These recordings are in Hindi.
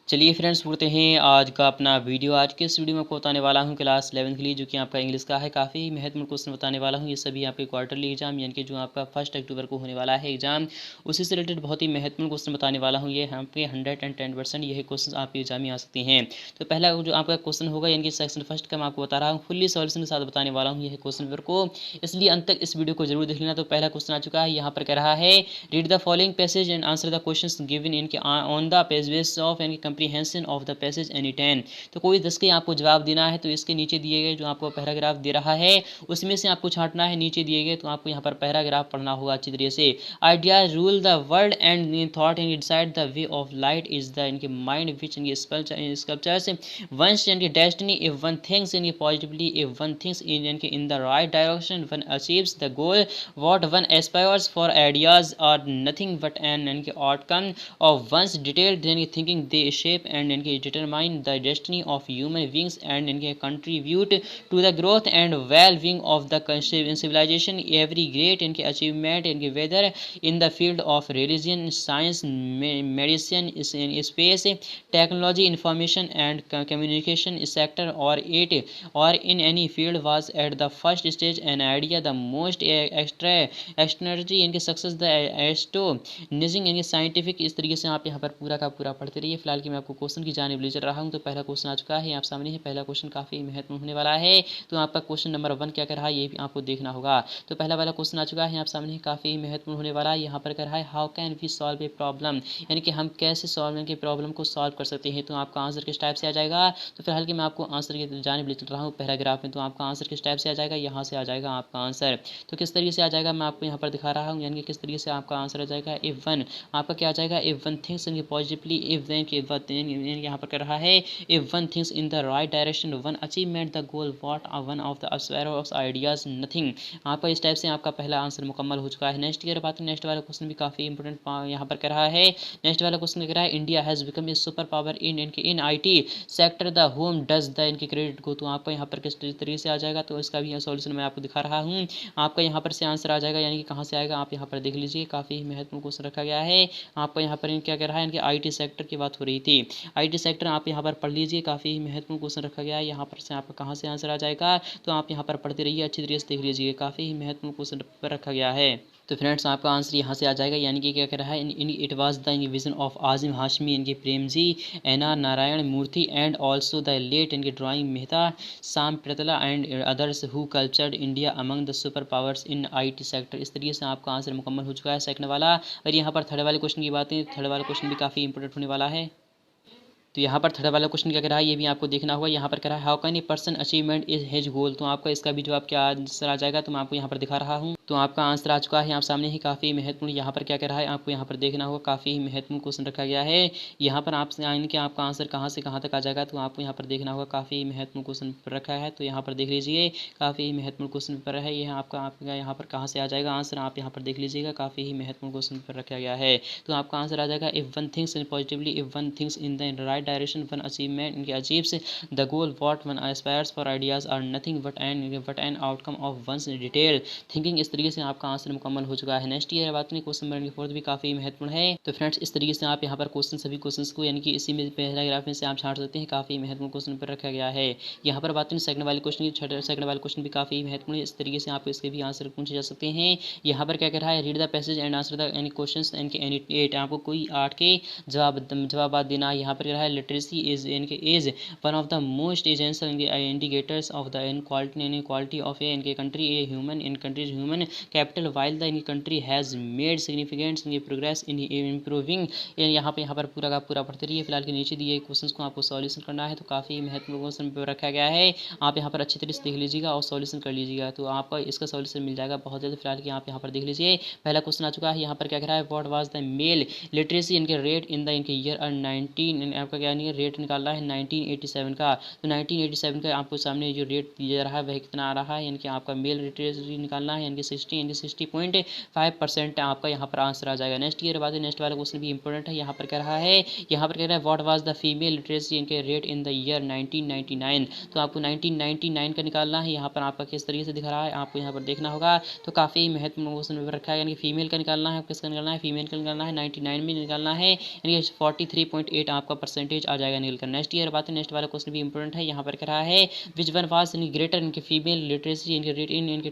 चलिए फ्रेंड्स पढ़ते हैं आज का अपना वीडियो। आज के इस वीडियो में आपको बताने वाला हूं क्लास 11 के लिए जो कि आपका इंग्लिश का है। काफ़ी महत्वपूर्ण क्वेश्चन बताने वाला हूं। ये सभी आपके क्वार्टरली एग्जाम यानी कि जो आपका 1 अक्टूबर को होने वाला है एग्जाम, उसी से रिलेटेड बहुत ही महत्वपूर्ण क्वेश्चन बताने वाला हूँ। ये आपके 110% यही क्वेश्चन आपके एग्जाम में आ सकते हैं। तो पहला जो आपका क्वेश्चन होगा यानी कि सेक्शन फर्स्ट का मैं आपको बता रहा हूँ, फुल्ली सॉल्यूशन के साथ बताने वाला हूँ यह क्वेश्चन पेपर को, इसलिए अंत तक इस वीडियो को जरूर देख लेना। तो पहला क्वेश्चन आ चुका है, यहाँ पर कह रहा है read the following passage and answer the question given in on the basis of and comprehension of the passage any 10। तो कोई 10 के आपको जवाब देना है। तो इसके नीचे दिए गए जो आपको पैराग्राफ दे रहा है उसमें से आपको छांटना है नीचे दिए गए। तो आपको यहाँ पर पैराग्राफ पढ़ना होगा अच्छी तरीके से। Idea rule the world and thought and decide the way of light is the इनके माइंड विच इनके स्कल्पचर्स वंस इनके डेस्टिनी इफ वन थिंग्स इनके positively if one things in the right direction one achieves the goal what one aspires for ideas are nothing but an outcome of one's detailed thinking. They shape and determine the destiny of human beings and contribute to the growth and well-being of the civilization. Every great achievement whether in the field of religion, science, medicine, space, technology, information and communication sector, or in any field was at the first stage an idea the most एक्सट्रैक्शनर्जी इनके सक्सेस द एस्ट्रोनिजिंग इनके साइंटिफिक। इस तरीके से आप यहाँ पर पूरा का पूरा पढ़ते रहिए। फिलहाल कि मैं आपको क्वेश्चन की जानिब ले चल रहा हूँ। तो पहला क्वेश्चन आ चुका है आप सामने है। पहला क्वेश्चन काफ़ी महत्वपूर्ण होने वाला है। तो आपका क्वेश्चन नंबर 1 क्या कर रहा है ये भी आपको देखना होगा। तो पहला वाला क्वेश्चन आ चुका है आप सामने, काफ़ी महत्वपूर्ण होने वाला है। यहाँ पर कर रहा है how can we solve a problem, यानी कि हम कैसे सॉल्व के प्रॉब्लम को सॉल्व कर सकते हैं। तो आपका आंसर किस टाइप से आ जाएगा। तो फिलहाल कि मैं आपको आंसर की जानिब ले चल रहा हूँ पैराग्राफ में। तो आपका आंसर किस टाइप से आ जाएगा, यहाँ से आ जाएगा आपका आंसर। तो किस तरीके से आ जाएगा मैं आपको यहाँ पर दिखा रहा हूँ, यानी कि किस तरीके से आपका आंसर आ जाएगा। इफ वन आपका क्या आ जाएगा, if one things in positively if then यहाँ पर कर रहा है if one things in the right direction one achievement the goal what one of the aspires ideas nothing. आपका इस टाइप से आपका पहला आंसर मुकम्मल हो चुका है। नेक्स्ट की बात नेक्स्ट वाला क्वेश्चन भी काफ़ी इंपॉर्टेंट यहाँ पर कर रहा है। नेक्स्ट वाला क्वेश्चन कह रहा है India has become a super power in IT sector the home does the इनके क्रेडिट को। तो आपका यहाँ पर किस तरीके से आ जाएगा, तो इसका भी सॉल्यूशन मैं आपको दिखा रहा हूँ। आपका यहाँ पर से आंसर आ जाएगा, यानी कि कहाँ से आएगा आप यहाँ पर देख लीजिए। काफ़ी महत्वपूर्ण क्वेश्चन रखा गया है। आपको यहाँ पर क्या कह रहा है, इनके IT सेक्टर की बात हो रही थी। IT सेक्टर आप यहाँ पर पढ़ लीजिए, काफ़ी महत्वपूर्ण क्वेश्चन रखा गया है। यहाँ पर से आपका कहाँ से आंसर आ जाएगा, तो आप यहाँ पर पढ़ते रहिए, अच्छी तरीके से देख लीजिए। काफ़ी महत्वपूर्ण क्वेश्चन पर रखा गया है। तो फ्रेंड्स आपका आंसर यहाँ से आ जाएगा, यानी कि क्या कह रहा है it was the vision of Azim Hashmi इनके Premji NR Narayana Murthy and also the late इनके ड्राइंग मेहता साम प्रतला and others who cultured India among the super powers in IT sector. इस तरीके से आपका आंसर मुकम्मल हो चुका है सेकंड वाला। और यहाँ पर थर्ड वाले क्वेश्चन की बात है, थर्ड वाला क्वेश्चन भी काफ़ी इंपॉर्टेंट होने वाला है। तो यहाँ पर थर्ड वाला क्वेश्चन क्या कर रहा है ये भी आपको देखना होगा। यहाँ पर कह रहा है how can a person achievement is his goal. तो आपका इसका भी जवाब क्या आंसर आ जाएगा, तो मैं आपको यहाँ पर दिखा रहा हूँ। तो आपका आंसर आ चुका है आप सामने ही, काफ़ी महत्वपूर्ण। यहाँ पर क्या कह रहा है आपको यहाँ पर देखना होगा, काफ़ी महत्वपूर्ण क्वेश्चन रखा गया है। यहाँ पर आप कि आपका आंसर कहाँ से कहाँ तक आ जाएगा, तो आपको यहाँ पर देखना होगा। काफ़ी महत्वपूर्ण क्वेश्चन रखा है, तो यहाँ पर देख लीजिए। काफ़ी महत्वपूर्ण क्वेश्चन पर है ये आपका यहाँ पर कहाँ से आ जाएगा आंसर, आप यहाँ पर देख लीजिएगा। काफ़ी ही महत्वपूर्ण क्वेश्चन पर रखा गया है। तो आपका आंसर आ जाएगा if one things in positively if one things in the right direction one achievement इनके achieves the goal what one aspires for ideas are nothing but an outcome of one's detail thinking. इस तरीके से आपका आंसर मुकम्मल हो चुका है। नेक्स्ट ये बात नहीं, क्वेश्चन नंबर 4 भी काफ़ी महत्वपूर्ण है। तो फ्रेंड्स इस तरीके से आप यहाँ पर क्वेश्चन सभी क्वेश्चंस को यानी कि इसी में पैराग्राफ में से आप छांट सकते हैं। काफ़ी महत्वपूर्ण क्वेश्चन पर रखा गया है। यहाँ पर बात करें सेकंड वाले क्वेश्चन की, सेकंड वाले क्वेश्चन भी काफ़ी महत्वपूर्ण है। इस तरीके से आप इसके भी आंसर पूछे जा सकते हैं। यहाँ पर क्या कह रहा है read the passage and answer the any questions and any 8। आपको कोई 8 के जवाब देना है। यहाँ पर कह रहा है literacy is one of the most essential indicators of the inequality of a country a human in countries human capital while the in country has made significant progress in improving. यहाँ पर पूरा का पूरा पढ़ते रहिए। फिलहाल के नीचे दिए क्वेश्चन को आपको सॉल्यूशन करना है। तो काफ़ी महत्वपूर्ण क्वेश्चन पर रखा गया है। आप यहाँ पर अच्छी तरीके से देख लीजिएगा और सॉल्यूशन कर लीजिएगा, तो आपका इसका सॉल्यूशन मिल जाएगा बहुत जल्द। फिलहाल कि आप यहाँ पर देख लीजिए पहला क्वेश्चन आ चुका है। यहाँ पर क्या कह रहा है what was the mail literacy इनके रेट इन द इनके ईयर 19 आपका क्या नहीं रेट निकालना है 1987 का। तो 1987 का आपको सामने जो रेट दिया रहा है वह कितना आ रहा है, यानी कि आपका मेल लिटरेसी निकालना है, यानी कि 60.5% आपका यहाँ पर आंसर आ जाएगा। नेक्स्ट ईयर बात है, नेक्स्ट वाला क्वेश्चन भी इंपॉर्टेंट है। यहाँ पर कह रहा है what was the female literacy इनके रेट इन द ईयर 1999। तो आपको 1999 का निकालना है। यहाँ पर आपका किस तरीके से दिख रहा है आपको यहाँ पर देखना होगा। तो काफ़ी महत्वपूर्ण क्वेश्चन रखा है, यानी कि फीमेल का निकालना है। किसका निकालना है, फीमेल का निकालना है 99 में निकालना है, यानी कि 43.8 आपका % परसेंटेज आ जाएगा निकल कर। नेक्स्ट ईयर बात है, नेक्स्ट वाला क्वेश्चन भी इंपॉर्टेंट है, यहाँ पर कह रहा है विच वन वाज ग्रेटर इनके फीमेल लिटरेसी इनके रेट इन इनके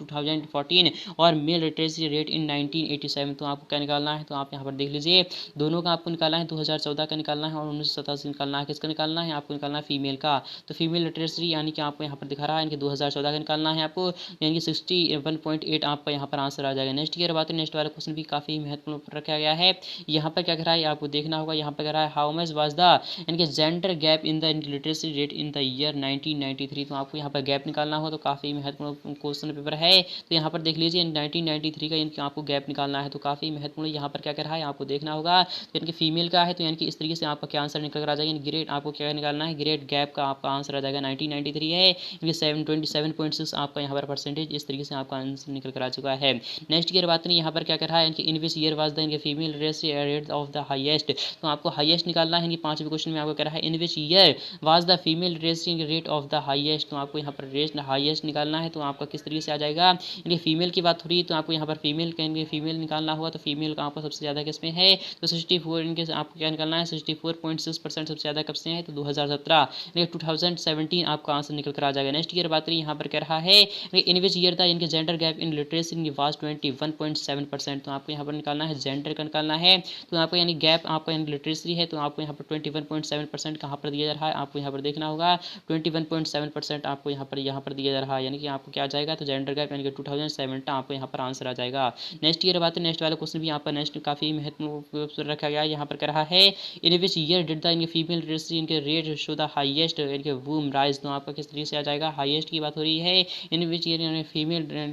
2014 और मेल लिटरेसी रेट इन 1987। तो आपको क्या निकालना है, तो आप यहाँ पर देख लीजिए दोनों का आपको निकालना है, 2014 का निकालना है और 1987 निकालना है। किसका निकालना है, आपको निकालना है फीमेल का। तो फीमेल लिटरेसी यानी कि आपको यहाँ पर दिखा रहा है इनके 2014 का निकालना है आपको, यानी कि 61.8 आपका यहाँ पर आंसर आ जाएगा। नेक्स्ट ईयर बात है, नेक्स्ट वाला क्वेश्चन भी काफी महत्वपूर्ण रखा गया है। यहाँ पर क्या कह रहा है आपको देखना होगा, यहाँ पर कह रहा है हाउ मच वाज द इनके gender gap in the literacy rate in the year 1993। तो आपको यहाँ पर गैप निकालना हो, तो काफी महत्वपूर्ण क्वेश्चन पेपर है। तो यहाँ पर देख लीजिए 1993 का इनके आपको गैप निकालना है, तो काफी महत्वपूर्ण यहाँ पर क्या कह रहा है आपको देखना होगा। तो इनके फीमेल का है, तो यानी कि इस तरीके से आपका क्या आंसर निकल कर आ जाएगा। ग्रेड आपको क्या निकालना है, ग्रेड गैप का आपका आंसर आ जाएगा 1993 है, इनके 727.6 आपका यहाँ पर परसेंटेज इस तरीके से आपका आंसर निकल कर आ चुका है। नेक्स्ट ईयर बात नहीं, यहाँ पर क्या कर रहा है इनके इन विच ईयर वाज द इनके female rate of the highest. तो आपको हाईएस्ट निकालना है, इनके 5वें क्वेश्चन में आपको कह रहा है in which year was the female rate of the highest. तो आपको यहाँ पर रेट हाईएस्ट निकालना है, तो आपका किस तरीके से आ जाएगा। इनके फीमेल की बात हो रही है, तो आपको यहाँ पर फीमेल का इनके फीमेल निकालना होगा। तो फीमेल का आपका सबसे ज़्यादा किसमें है, तो 64 इनके आपको क्या निकालना है, 64.6% सबसे ज़्यादा कब से है, तो 2017 2017 आपका आंसर निकल कर आ जाएगा। नेक्स्ट ईयर बात करें, यहाँ पर कह रहा है इन विच ईयर था इनके जेंडर गैप इन लिटरेसी इनकी वाज 21.7%। तो आपको यहाँ पर निकालना है जेंडर का निकालना है, तो आपको यानी गैप आपका यानी लिटरेसी है, तो आपको यहाँ पर 21.7% कहाँ पर दिया जा रहा है, आपको यहाँ पर देखना होगा 21.7% आपको यहाँ पर दिया जा रहा है, यानी कि आपको क्या आ जाएगा, तो जेंडर गैप यानी कि 2007 आपको यहाँ पर आंसर आ जाएगा। नेक्स्ट ईयर बात है, नेक्स्ट वाला क्वेश्चन भी यहाँ पर नेक्स्ट काफी महत्वपूर्ण रखा गया है। यहाँ पर कह रहा है in which year did the इनके फीमेल लिटरेसी इनके रेट शो द हाईएस्ट इनके वूम राइज। तो आपका किस तरीके से आ जाएगा, हाईएस्ट की बात हो रही है, इन विच ईयर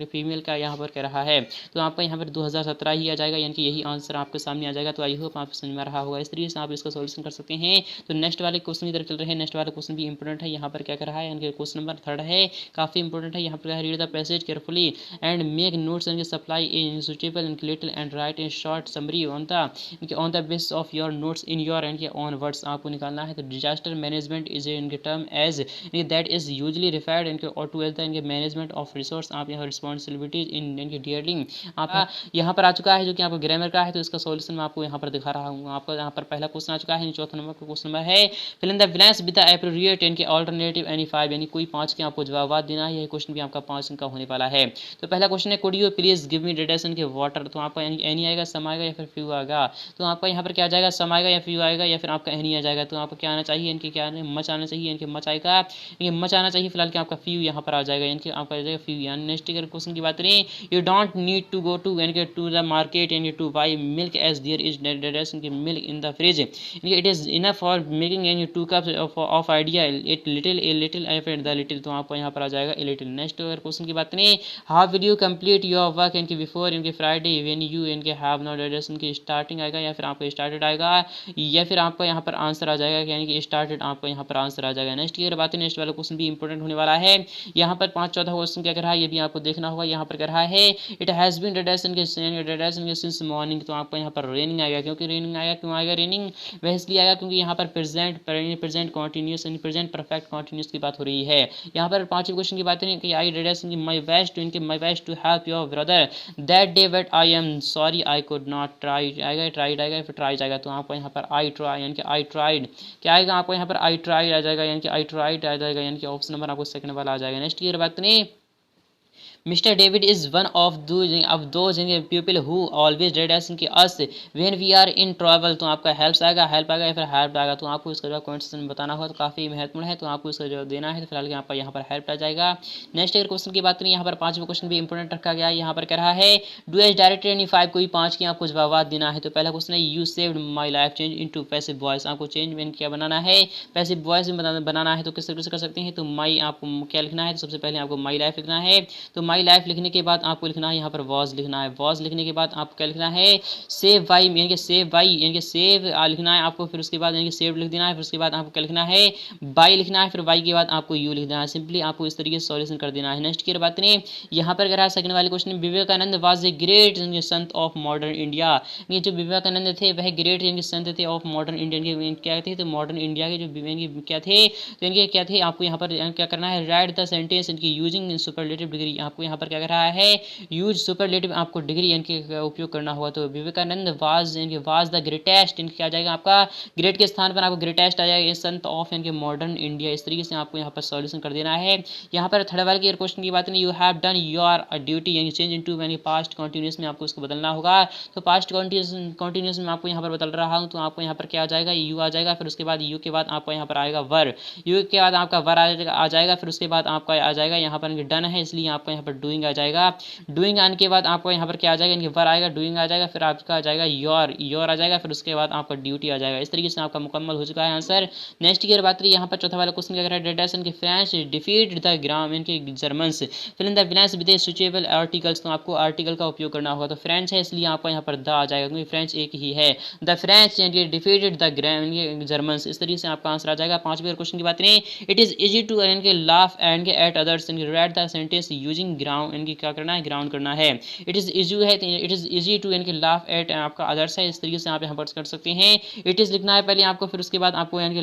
फीमेल का यहाँ पर कह रहा है, तो आपका यहाँ पर 2017 ही आ जाएगा, यानी कि यही आंसर आपके सामने आ जाएगा। तो आई होप आप समझ में आ रहा होगा, इस तरीके से आप इसका सोल्यूशन कर सकते हैं। तो नेक्स्ट वाले क्वेश्चन की तरफ चल रहे हैं। नेक्स्ट वाला क्वेश्चन भी इंपॉर्टेंट है, यहाँ पर क्या कर रहा है, यानी क्वेश्चन नंबर 3 है, काफी इंपॉर्टेंट है। यहाँ पर read the passage carefully and make notes and supply in suitable and little and write in short summary on the basis of your notes in your and on words. आपको निकालना है। तो disaster management is in term as that is usually referred इनके और टू द इनके मैनेजमेंट ऑफ रिसोर्स। आप यहाँ रिस्पॉन्सिबिलिटीज इन इनके डियरिंग आप यहाँ पर आ चुका है, जो कि आपको ग्रामर का है। तो इसका सॉल्यूशन मैं आपको यहाँ पर दिखा रहा हूँ। आपका यहाँ पर पहला क्वेश्चन आ चुका है, चौथा नंबर का क्वेश्चन नंबर है fill in the blanks with the appropriate इनके ऑल्टरनेटिव एनी 5, यानी कोई 5 के आपको जवाब देना है। यह क्वेश्चन भी आपका 5 का होने वाला है। तो पहला क्वेश्चन है could you please give me detection के वाटर। तो आपका एनी आएगा, सम आएगा या फिर फ्यू आएगा। तो आपका यहाँ पर क्या आ जाएगा, सम आएगा या फ्यू आएगा या फिर आपका एनी आ जाएगा। तो आपको क्या आना चाहिए, इनके क्या मच आना चाहिए, इनके मच आएगा, इनके मच आना चाहिए। फिलहाल क्या आपका फ्यू यहाँ पर आ जाएगा, इनके आपका आ जाएगा फ्यू। यानी नेक्स्ट क्वेश्चन की बात करें, you don't need to go to इनके to the market and to buy milk as there is detection के milk in the fridge, it is enough for making an 2 cups of idea it little a little एफेड द लिटिल। तो आपको यहाँ पर आ जाएगा ए लिटिल। नेक्स्ट क्वेश्चन की बात करें, how will you complete your work इनके बिफोर इनके फ्राइडे व्हेन यू इनके हैव नो डिटेक्शन की स्टार्टिंग आएगा या फिर आपका स्टार्टेड आएगा या फिर आपका यहाँ पर आंसर आ जाएगा, यानी कि स्टार्टेड आपका यहाँ पर आंसर आ जाएगा। नेक्स्ट ईयर बात है, नेक्स्ट वाला क्वेश्चन भी इंपॉर्टेंट होने वाला है। यहाँ पर 5-14 क्वेश्चन क्या कर रहा है, ये भी आपको देखना होगा। यहाँ पर कर रहा है इट हैज बीन डिटेक्शन के सिंस मॉर्निंग। तो आपको यहाँ पर रेनिंग आएगा, क्योंकि रेनिंग आएगा, क्यों आएगा रेनिंग, वह इसलिए आएगा क्योंकि यहाँ पर present continuous and present perfect continuous की बात हो रही है। यहाँ पर 5वें क्वेश्चन की बात करें कि I did my best to help your brother that day but I am sorry I could not try आएगा, ट्राइड आएगा फिर ट्राई जाएगा। तो आपको यहाँ पर आई ट्राई यानी कि आई ट्राइड क्या आएगा, आपको यहाँ पर आई ट्राइड आ जाएगा, यानी कि आई ट्राइड आ जाएगा, यानी कि ऑप्शन नंबर आपको सेकंड वाला आ जाएगा। नेक्स्ट ईयर बात करें, Mr. David is one of those people who always read us when we are in trouble। तो आपका हेल्प आएगा या फिर हेल्प आएगा। तो आपको इसका जवाब कमेंट सेक्शन में बताना होगा, तो काफी महत्वपूर्ण है। तो आपको इसका जवाब देना है। तो फिलहाल आपका यहाँ पर हेल्प आ जाएगा। नेक्स्ट ईयर क्वेश्चन की बात करें, यहाँ पर 5वां क्वेश्चन भी इंपॉर्टेंट रखा गया है। यहाँ पर कह रहा है डू एज डायरेक्टेड एनी 5, कोई 5 की आपको जवाब देना है। तो पहला क्वेश्चन है you saved my life change into passive voice. आपको चेंज में क्या बनाना है, पैसिव वॉइस में बनाना है। तो किस तरीके से कर सकते हैं, तो माई आपको क्या लिखना है, तो सबसे पहले आपको माई लाइफ लिखना है। तो माई लाइफ लिखने के बाद आपको लिखना है यहाँ पर वॉज लिखना है। वॉज लिखने के बाद आपको क्या लिखना है, सेव बाई यानी कि सेव बाई यानी कि सेव लिखना है आपको। फिर उसके बाद यानी कि सेव लिख देना है। फिर उसके बाद आपको क्या लिखना है, बाई लिखना है। फिर बाई के बाद आपको यू लिख देना है। सिंपली आपको इस तरीके से सॉल्यूशन कर देना है। नेक्स्ट की बात करें, यहाँ पर कह रहा है सेकंड वाले question, Vivekananda was a great sant of modern India. ये जो विवेकानंद थे वह ग्रेट यानी संत थे ऑफ मॉडर्न इंडिया के क्या थे, तो मॉडर्न इंडिया के जो क्या थे, तो इनके क्या थे। आपको यहाँ पर क्या करना है, राइट द सेंटेंस इनकी यूजिंग सुपरलेटिव डिग्री। आपको यहाँ पर क्या कर रहा है, यूज सुपरलेटिव आपको डिग्री इनके उपयोग करना होगा। तो विवेकानंद वाज इनके वाज द ग्रेटेस्ट, इनके क्या आ जाएगा आपका ग्रेट के स्थान पर आपको ग्रेटेस्ट आ जाएगा, संत ऑफ इनके मॉडर्न इंडिया। इस तरीके से आपको यहाँ पर सॉल्यूशन कर देना है। यहाँ पर थर्ड वाले के क्वेश्चन की बात नहीं, you have done your duty यानी चेंज इनटू यानी पास्ट कंटिन्यूस में आपको इसको बदलना होगा। तो पास्ट कंटिन्यूस में आपको यहाँ पर बदल रहा हूँ, तो आपको यहाँ पर क्या आ जाएगा, यू आ जाएगा, फिर उसके बाद यू के बाद आपको यहाँ पर आएगा वर, यू के बाद आपका वर आ जाएगा, फिर उसके बाद आपका आ जाएगा यहाँ पर डन है इसलिए आपको यहाँ पर डूइंग आ जाएगा। डूइंग आने के बाद आपको यहाँ पर क्या आ जाएगा, इनके वर आएगा, डूइंग आ जाएगा, फिर आपका आ जाएगा योर आ जाएगा, फिर उसके बाद आपका ड्यूटी आ जाएगा। इस तरीके से आपका मुकम्मल हो चुका है आंसर। नेक्स्ट की बात करिए, यहाँ पर चौथा वाला क्वेश्चन क्या कर रहा है, डेडासन के फ्रेंच डिफीट द ग्राम इनके Germans fill in the blanks with suitable articles. तो आपको आर्टिकल का उपयोग करना होगा। तो फ्रेंच है इसलिए आपको यहाँ पर द आ जाएगा क्योंकि फ्रेंच एक ही है। The French defeated the gram Germans. इस तरीके से आपका आंसर आ जाएगा। पांचवें क्वेश्चन की बात करें, इट इज इजी टू इनके laugh and at others right the sentence using ground, इनकी क्या करना है, ग्राउंड करना है। इट इज इजी है, इट इज इजी टू इनके लाफ एट आपका अदर्स है। इस तरीके से आप यहाँ पर कर सकते हैं। इट इज लिखना है पहले आपको, फिर उसके बाद आपको यानी कि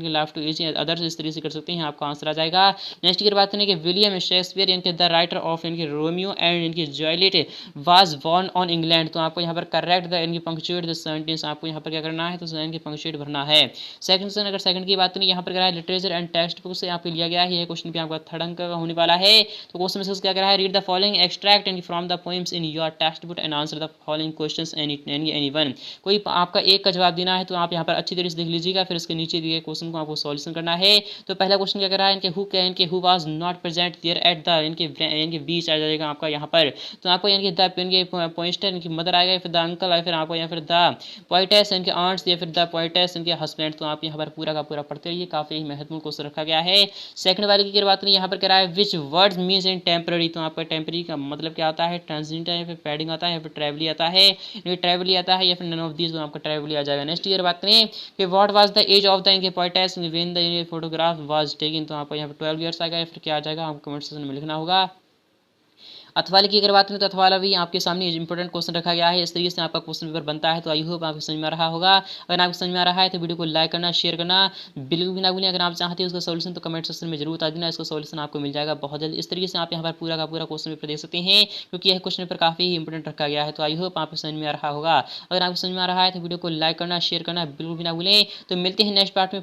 लाफ टू इज अदर्स इस तरीके से कर सकते हैं, आपका आंसर आ जाएगा। नेक्स्ट की बात करें कि विलियम शेक्सपियर इनके द राइटर ऑफ इनके रोमियो एंड इनकी Juliet was born on England. तो आपको यहाँ पर करेक्ट द इनकी पंक्चुएट द सेंटेंस, आपको यहाँ पर क्या करना है, तो इनकी पंक्चुएट भरना है। सेकंड अगर सेकंड की बात करें, यहाँ पर क्या है, लिटरेचर एंड टेक्स्ट बुक से आपको लिया गया है। ये क्वेश्चन भी आपका थर्ड अंक का होने वाला है। तो क्वेश्चन में क्या कर रहा है, read the following extract and from the poems in your text book and answer the following questions any one. कोई आपका एक का जवाब देना है, तो आप यहाँ पर अच्छी तरीके से देख लीजिएगा, फिर इसके नीचे दिए क्वेश्चन को आपको सॉल्यूशन करना है। तो पहला क्वेश्चन क्या कर रहा है, इनके who was not present there at the इनके बीच आ जाएगा आपका यहाँ पर। तो आपको इनके द इनके पोइस्टर इनकी मदर आएगा, फिर द अंकल आए, फिर आपको यहाँ फिर द पोइटेस इनके आंट्स, या फिर द पोइटेस इनके हस्बैंड। तो आप यहाँ पर पूरा का पूरा पढ़ते रहिए, काफी महत्वपूर्ण क्वेश्चन रखा गया है। सेकंड वाले की बात नहीं, यहाँ पर कह रहा है विच वर्ड्स मीन्स इन टेम्पररी। तो आपका टेम्पररी का मतलब क्या आता है, ट्रांजिट है, फिर पैडिंग आता है, या फिर ट्रेवली आता है, ट्रेवली आता है, या फिर नन ऑफ दीज। तो आपका ट्रेवली आ जाएगा। नेक्स्ट ईयर बात करें कि what was the age of the इनके poetess when the photograph was taken. तो आपको यहाँ पर 12 ईयर्स आएगा, या फिर क्या आ जाएगा, आपको कमेंट सेक्शन में लिखना होगा। अथवाले की अगर बात करें तो अथवाला भी आपके सामने इंपॉर्टेंट क्वेश्चन रखा गया है। इस तरीके से आपका क्वेश्चन पेपर बनता है। तो आई होप आपको समझ में आ रहा होगा। अगर आपको समझ में आ रहा है तो वीडियो को लाइक करना, शेयर करना बिल्कुल भी ना भूलें। अगर आप चाहते हैं उसका सोल्यूशन तो कमेंट सेक्शन में जरूर बता देना, इसका सोल्यूशन आपको मिल जाएगा बहुत जल्द। इस तरीके से आप यहाँ पर पूरा का पूरा क्वेश्चन पेपर देख सकते हैं, क्योंकि यह क्वेश्चन पेपर काफी इंपॉर्टेंट रखा गया है। तो आई होप आपको समझ में आ रहा होगा। अगर आपको समझ में आ रहा है तो वीडियो को लाइक करना, शेयर करना बिल्कुल भी ना भूलें। तो मिलते हैं नेक्स्ट पार्ट में।